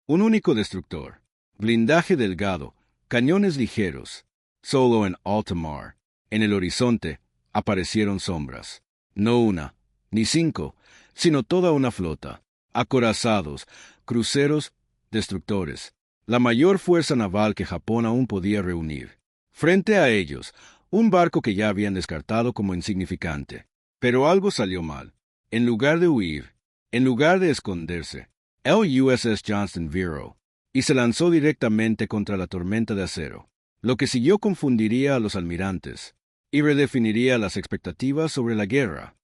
Un único destructor, blindaje delgado, cañones ligeros. Solo en alta mar, en el horizonte, aparecieron sombras. No una, ni 5, sino toda una flota. Acorazados, cruceros, destructores. La mayor fuerza naval que Japón aún podía reunir. Frente a ellos, un barco que ya habían descartado como insignificante. Pero algo salió mal. En lugar de huir, en lugar de esconderse, el USS Johnston viró y se lanzó directamente contra la tormenta de acero, lo que siguió confundiría a los almirantes y redefiniría las expectativas sobre la guerra.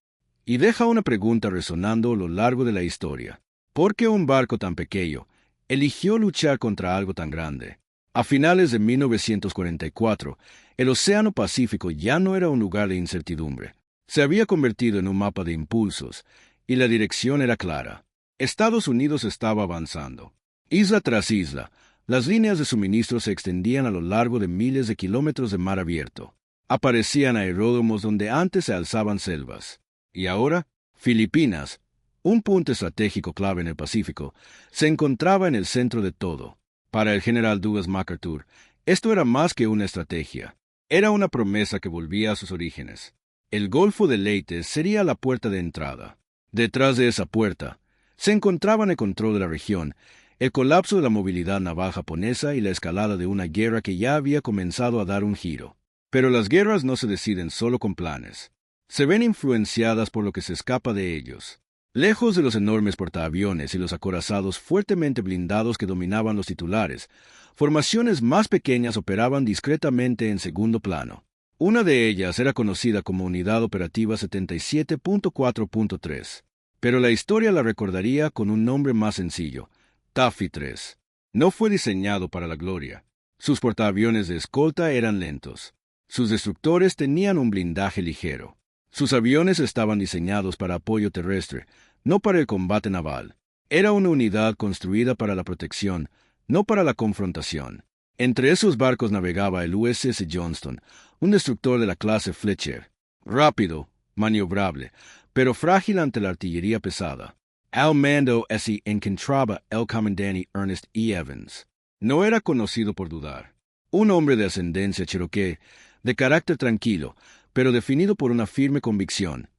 Y deja una pregunta resonando a lo largo de la historia. ¿Por qué un barco tan pequeño eligió luchar contra algo tan grande? A finales de 1944, el Océano Pacífico ya no era un lugar de incertidumbre. Se había convertido en un mapa de impulsos, y la dirección era clara. Estados Unidos estaba avanzando. Isla tras isla, las líneas de suministro se extendían a lo largo de miles de kilómetros de mar abierto. Aparecían aeródromos donde antes se alzaban selvas. Y ahora, Filipinas, un punto estratégico clave en el Pacífico, se encontraba en el centro de todo. Para el general Douglas MacArthur, esto era más que una estrategia. Era una promesa que volvía a sus orígenes. El Golfo de Leyte sería la puerta de entrada. Detrás de esa puerta, se encontraban el control de la región, el colapso de la movilidad naval japonesa y la escalada de una guerra que ya había comenzado a dar un giro. Pero las guerras no se deciden solo con planes. Se ven influenciadas por lo que se escapa de ellos. Lejos de los enormes portaaviones y los acorazados fuertemente blindados que dominaban los titulares, formaciones más pequeñas operaban discretamente en segundo plano. Una de ellas era conocida como Unidad Operativa 77.4.3, pero la historia la recordaría con un nombre más sencillo, Taffy 3. No fue diseñado para la gloria. Sus portaaviones de escolta eran lentos. Sus destructores tenían un blindaje ligero. Sus aviones estaban diseñados para apoyo terrestre, no para el combate naval. Era una unidad construida para la protección, no para la confrontación. Entre esos barcos navegaba el USS Johnston, un destructor de la clase Fletcher. Rápido, maniobrable, pero frágil ante la artillería pesada. Al mando se encontraba el comandante Ernest E. Evans. No era conocido por dudar. Un hombre de ascendencia cherokee, de carácter tranquilo, pero definido por una firme convicción,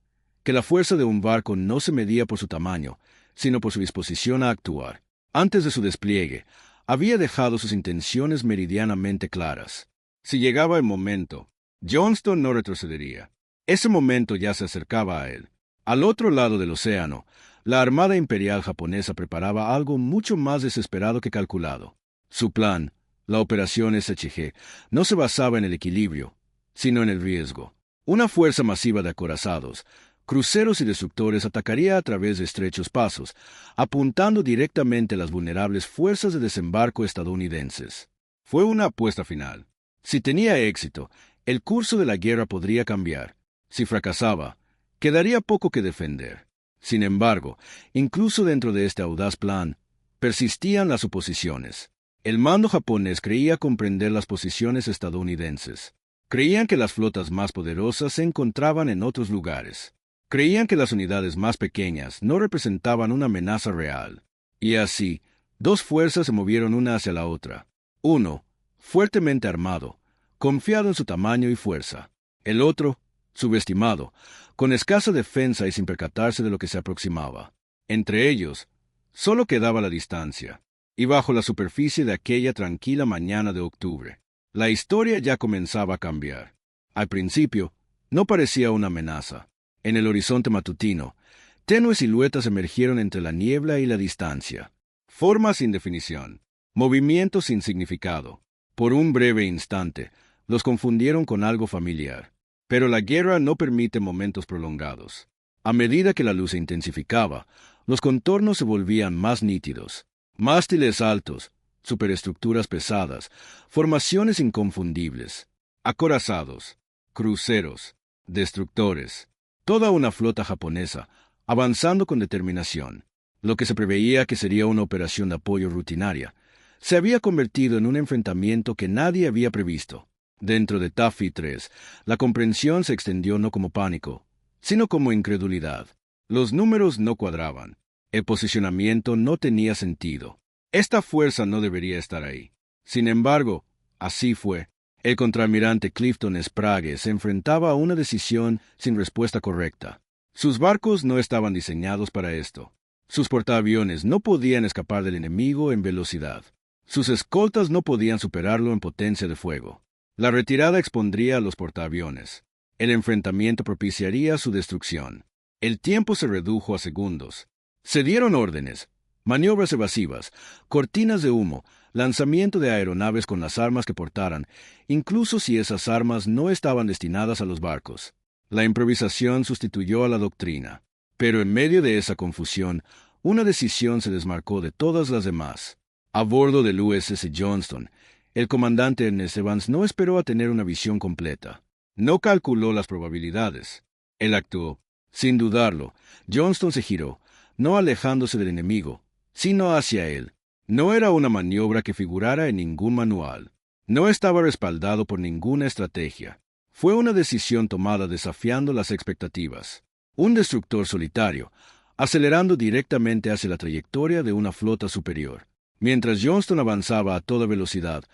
que la fuerza de un barco no se medía por su tamaño, sino por su disposición a actuar. Antes de su despliegue, había dejado sus intenciones meridianamente claras. Si llegaba el momento, Johnston no retrocedería. Ese momento ya se acercaba a él. Al otro lado del océano, la Armada Imperial japonesa preparaba algo mucho más desesperado que calculado. Su plan, la Operación SHG, no se basaba en el equilibrio, sino en el riesgo. Una fuerza masiva de acorazados, cruceros y destructores atacaría a través de estrechos pasos, apuntando directamente a las vulnerables fuerzas de desembarco estadounidenses. Fue una apuesta final. Si tenía éxito, el curso de la guerra podría cambiar. Si fracasaba, quedaría poco que defender. Sin embargo, incluso dentro de este audaz plan, persistían las oposiciones. El mando japonés creía comprender las posiciones estadounidenses. Creían que las flotas más poderosas se encontraban en otros lugares. Creían que las unidades más pequeñas no representaban una amenaza real. Y así, dos fuerzas se movieron una hacia la otra. Uno, fuertemente armado, confiado en su tamaño y fuerza. El otro, subestimado, con escasa defensa y sin percatarse de lo que se aproximaba. Entre ellos, solo quedaba la distancia. Y bajo la superficie de aquella tranquila mañana de octubre, la historia ya comenzaba a cambiar. Al principio, no parecía una amenaza. En el horizonte matutino, tenues siluetas emergieron entre la niebla y la distancia. Formas sin definición, movimientos sin significado. Por un breve instante, los confundieron con algo familiar. Pero la guerra no permite momentos prolongados. A medida que la luz se intensificaba, los contornos se volvían más nítidos. Mástiles altos, superestructuras pesadas, formaciones inconfundibles, acorazados, cruceros, destructores, toda una flota japonesa, avanzando con determinación. Lo que se preveía que sería una operación de apoyo rutinaria, se había convertido en un enfrentamiento que nadie había previsto. Dentro de Taffy 3, la comprensión se extendió no como pánico, sino como incredulidad. Los números no cuadraban. El posicionamiento no tenía sentido. Esta fuerza no debería estar ahí. Sin embargo, así fue. El contraalmirante Clifton Sprague se enfrentaba a una decisión sin respuesta correcta. Sus barcos no estaban diseñados para esto. Sus portaaviones no podían escapar del enemigo en velocidad. Sus escoltas no podían superarlo en potencia de fuego. La retirada expondría a los portaaviones. El enfrentamiento propiciaría su destrucción. El tiempo se redujo a segundos. Se dieron órdenes, maniobras evasivas, cortinas de humo, lanzamiento de aeronaves con las armas que portaran, incluso si esas armas no estaban destinadas a los barcos. La improvisación sustituyó a la doctrina. Pero en medio de esa confusión, una decisión se desmarcó de todas las demás. A bordo del USS Johnston, el comandante Ernest Evans no esperó a tener una visión completa. No calculó las probabilidades. Él actuó. Sin dudarlo, Johnston se giró, no alejándose del enemigo, sino hacia él. No era una maniobra que figurara en ningún manual. No estaba respaldado por ninguna estrategia. Fue una decisión tomada desafiando las expectativas. Un destructor solitario, acelerando directamente hacia la trayectoria de una flota superior. Mientras Johnston avanzaba a toda velocidad,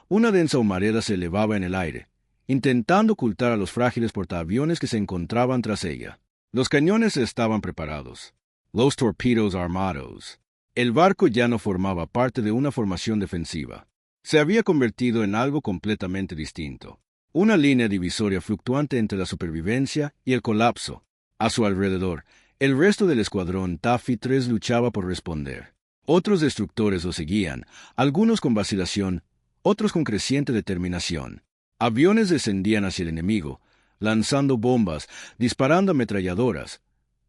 una densa humareda se elevaba en el aire, intentando ocultar a los frágiles portaaviones que se encontraban tras ella. Los cañones estaban preparados. Los torpedos armados. El barco ya no formaba parte de una formación defensiva. Se había convertido en algo completamente distinto. Una línea divisoria fluctuante entre la supervivencia y el colapso. A su alrededor, el resto del escuadrón Taffy 3 luchaba por responder. Otros destructores lo seguían, algunos con vacilación, otros con creciente determinación. Aviones descendían hacia el enemigo, lanzando bombas, disparando ametralladoras,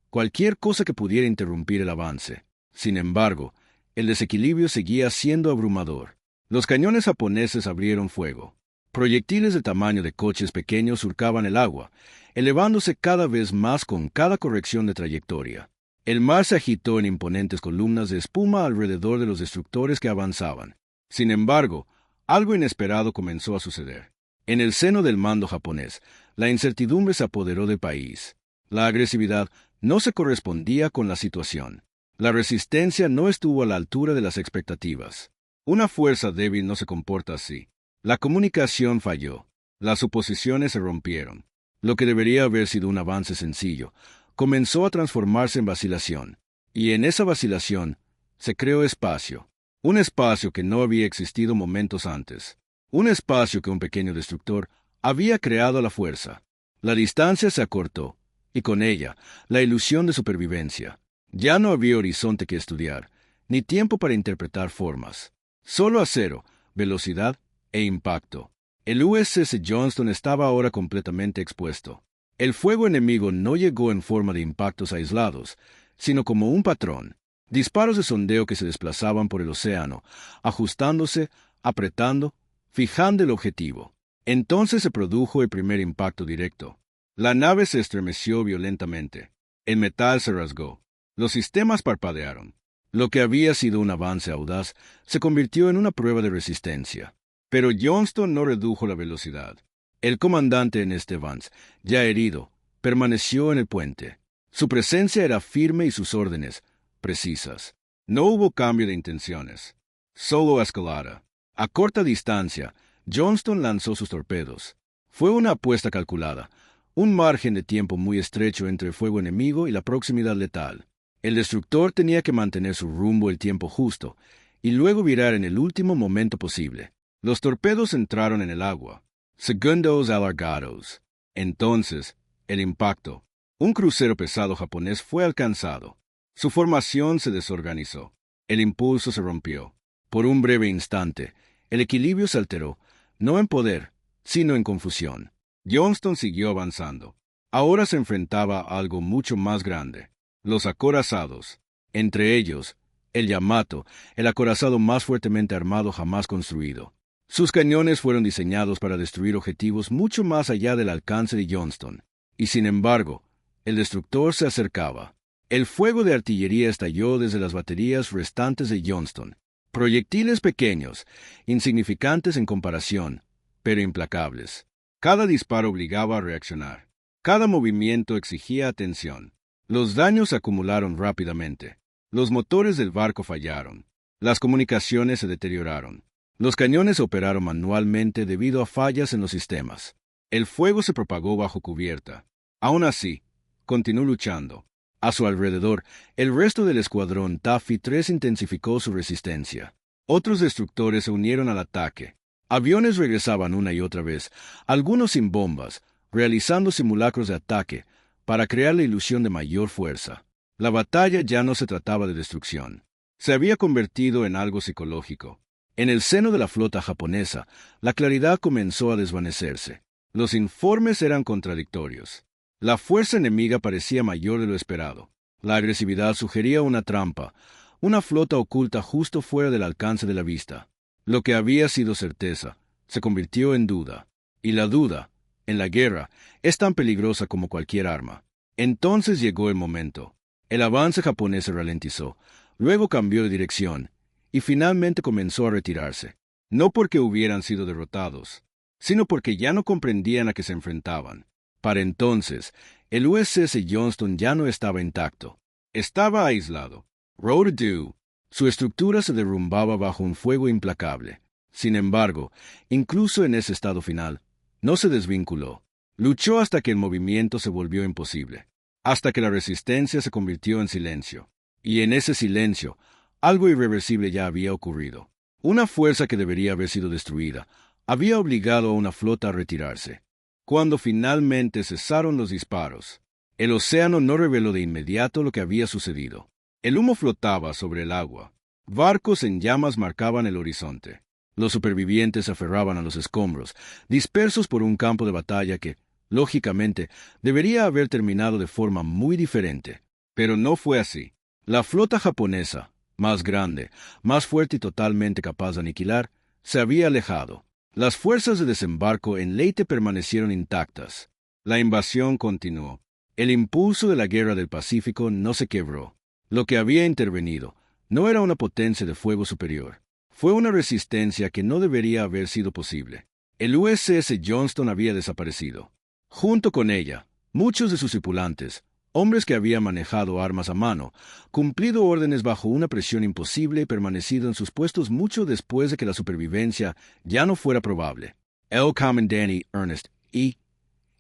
cualquier cosa que pudiera interrumpir el avance. Sin embargo, el desequilibrio seguía siendo abrumador. Los cañones japoneses abrieron fuego. Proyectiles de tamaño de coches pequeños surcaban el agua, elevándose cada vez más con cada corrección de trayectoria. El mar se agitó en imponentes columnas de espuma alrededor de los destructores que avanzaban. Sin embargo, algo inesperado comenzó a suceder. En el seno del mando japonés, la incertidumbre se apoderó del país. La agresividad no se correspondía con la situación. La resistencia no estuvo a la altura de las expectativas. Una fuerza débil no se comporta así. La comunicación falló. Las suposiciones se rompieron. Lo que debería haber sido un avance sencillo, comenzó a transformarse en vacilación. Y en esa vacilación se creó espacio. Un espacio que no había existido momentos antes. Un espacio que un pequeño destructor había creado a la fuerza. La distancia se acortó, y con ella, la ilusión de supervivencia. Ya no había horizonte que estudiar, ni tiempo para interpretar formas. Solo acero, velocidad e impacto. El USS Johnston estaba ahora completamente expuesto. El fuego enemigo no llegó en forma de impactos aislados, sino como un patrón. Disparos de sondeo que se desplazaban por el océano, ajustándose, apretando, fijando el objetivo. Entonces se produjo el primer impacto directo. La nave se estremeció violentamente. El metal se rasgó. Los sistemas parpadearon. Lo que había sido un avance audaz se convirtió en una prueba de resistencia. Pero Johnston no redujo la velocidad. El comandante Ernest Evans, ya herido, permaneció en el puente. Su presencia era firme y sus órdenes precisas. No hubo cambio de intenciones. Solo escalada. A corta distancia, Johnston lanzó sus torpedos. Fue una apuesta calculada, un margen de tiempo muy estrecho entre el fuego enemigo y la proximidad letal. El destructor tenía que mantener su rumbo el tiempo justo, y luego virar en el último momento posible. Los torpedos entraron en el agua. Segundos alargados. Entonces, el impacto. Un crucero pesado japonés fue alcanzado. Su formación se desorganizó. El impulso se rompió. Por un breve instante, el equilibrio se alteró, no en poder, sino en confusión. Johnston siguió avanzando. Ahora se enfrentaba a algo mucho más grande. Los acorazados. Entre ellos, el Yamato, el acorazado más fuertemente armado jamás construido. Sus cañones fueron diseñados para destruir objetivos mucho más allá del alcance de Johnston. Y sin embargo, el destructor se acercaba. El fuego de artillería estalló desde las baterías restantes de Johnston. Proyectiles pequeños, insignificantes en comparación, pero implacables. Cada disparo obligaba a reaccionar. Cada movimiento exigía atención. Los daños se acumularon rápidamente. Los motores del barco fallaron. Las comunicaciones se deterioraron. Los cañones operaron manualmente debido a fallas en los sistemas. El fuego se propagó bajo cubierta. Aún así, continuó luchando. A su alrededor, el resto del escuadrón Taffy 3 intensificó su resistencia. Otros destructores se unieron al ataque. Aviones regresaban una y otra vez, algunos sin bombas, realizando simulacros de ataque para crear la ilusión de mayor fuerza. La batalla ya no se trataba de destrucción. Se había convertido en algo psicológico. En el seno de la flota japonesa, la claridad comenzó a desvanecerse. Los informes eran contradictorios. La fuerza enemiga parecía mayor de lo esperado. La agresividad sugería una trampa, una flota oculta justo fuera del alcance de la vista. Lo que había sido certeza se convirtió en duda. Y la duda, en la guerra, es tan peligrosa como cualquier arma. Entonces llegó el momento. El avance japonés se ralentizó, luego cambió de dirección, y finalmente comenzó a retirarse. No porque hubieran sido derrotados, sino porque ya no comprendían a qué se enfrentaban. Para entonces, el USS Johnston ya no estaba intacto. Estaba aislado. Road-a-Doo. Su estructura se derrumbaba bajo un fuego implacable. Sin embargo, incluso en ese estado final, no se desvinculó. Luchó hasta que el movimiento se volvió imposible, hasta que la resistencia se convirtió en silencio. Y en ese silencio, algo irreversible ya había ocurrido. Una fuerza que debería haber sido destruida había obligado a una flota a retirarse. Cuando finalmente cesaron los disparos, el océano no reveló de inmediato lo que había sucedido. El humo flotaba sobre el agua. Barcos en llamas marcaban el horizonte. Los supervivientes se aferraban a los escombros, dispersos por un campo de batalla que, lógicamente, debería haber terminado de forma muy diferente. Pero no fue así. La flota japonesa, más grande, más fuerte y totalmente capaz de aniquilar, se había alejado. Las fuerzas de desembarco en Leyte permanecieron intactas. La invasión continuó. El impulso de la Guerra del Pacífico no se quebró. Lo que había intervenido no era una potencia de fuego superior. Fue una resistencia que no debería haber sido posible. El USS Johnston había desaparecido. Junto con ella, muchos de sus tripulantes, hombres que habían manejado armas a mano, cumplido órdenes bajo una presión imposible y permanecido en sus puestos mucho después de que la supervivencia ya no fuera probable. El comandante Ernest E.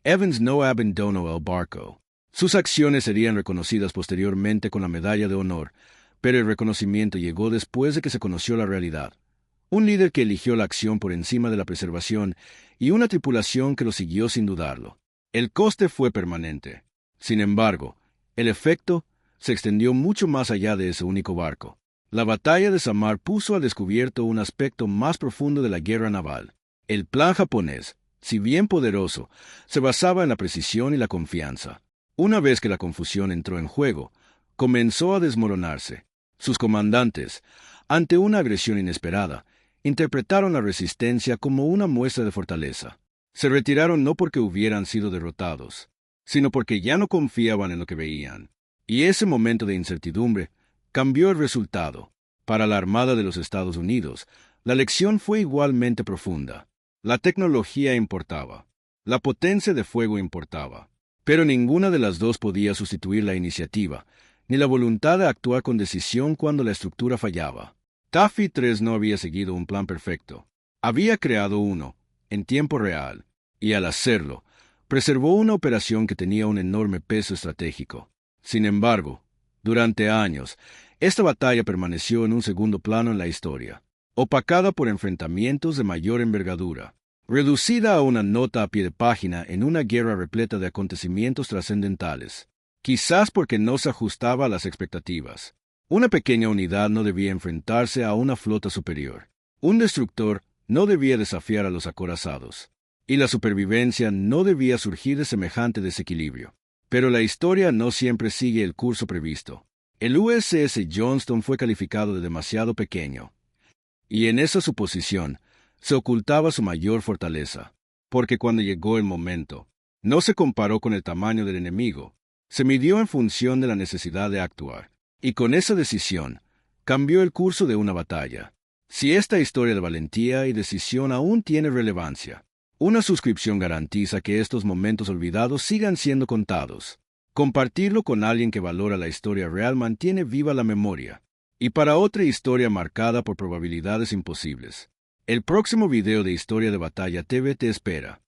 Evans no abandonó el barco. Sus acciones serían reconocidas posteriormente con la Medalla de Honor, pero el reconocimiento llegó después de que se conoció la realidad. Un líder que eligió la acción por encima de la preservación y una tripulación que lo siguió sin dudarlo. El coste fue permanente. Sin embargo, el efecto se extendió mucho más allá de ese único barco. La batalla de Samar puso al descubierto un aspecto más profundo de la guerra naval. El plan japonés, si bien poderoso, se basaba en la precisión y la confianza. Una vez que la confusión entró en juego, comenzó a desmoronarse. Sus comandantes, ante una agresión inesperada, interpretaron la resistencia como una muestra de fortaleza. Se retiraron no porque hubieran sido derrotados, sino porque ya no confiaban en lo que veían. Y ese momento de incertidumbre cambió el resultado. Para la Armada de los Estados Unidos, la lección fue igualmente profunda. La tecnología importaba. La potencia de fuego importaba. Pero ninguna de las dos podía sustituir la iniciativa, ni la voluntad de actuar con decisión cuando la estructura fallaba. Taffy 3 no había seguido un plan perfecto. Había creado uno, en tiempo real, y al hacerlo, preservó una operación que tenía un enorme peso estratégico. Sin embargo, durante años, esta batalla permaneció en un segundo plano en la historia, opacada por enfrentamientos de mayor envergadura, reducida a una nota a pie de página en una guerra repleta de acontecimientos trascendentales, quizás porque no se ajustaba a las expectativas. Una pequeña unidad no debía enfrentarse a una flota superior. Un destructor no debía desafiar a los acorazados. Y la supervivencia no debía surgir de semejante desequilibrio. Pero la historia no siempre sigue el curso previsto. El USS Johnston fue calificado de demasiado pequeño. Y en esa suposición se ocultaba su mayor fortaleza. Porque cuando llegó el momento, no se comparó con el tamaño del enemigo. Se midió en función de la necesidad de actuar. Y con esa decisión, cambió el curso de una batalla. Si esta historia de valentía y decisión aún tiene relevancia, una suscripción garantiza que estos momentos olvidados sigan siendo contados. Compartirlo con alguien que valora la historia real mantiene viva la memoria. y para otra historia marcada por probabilidades imposibles. El próximo video de Historia de Batalla TV te espera.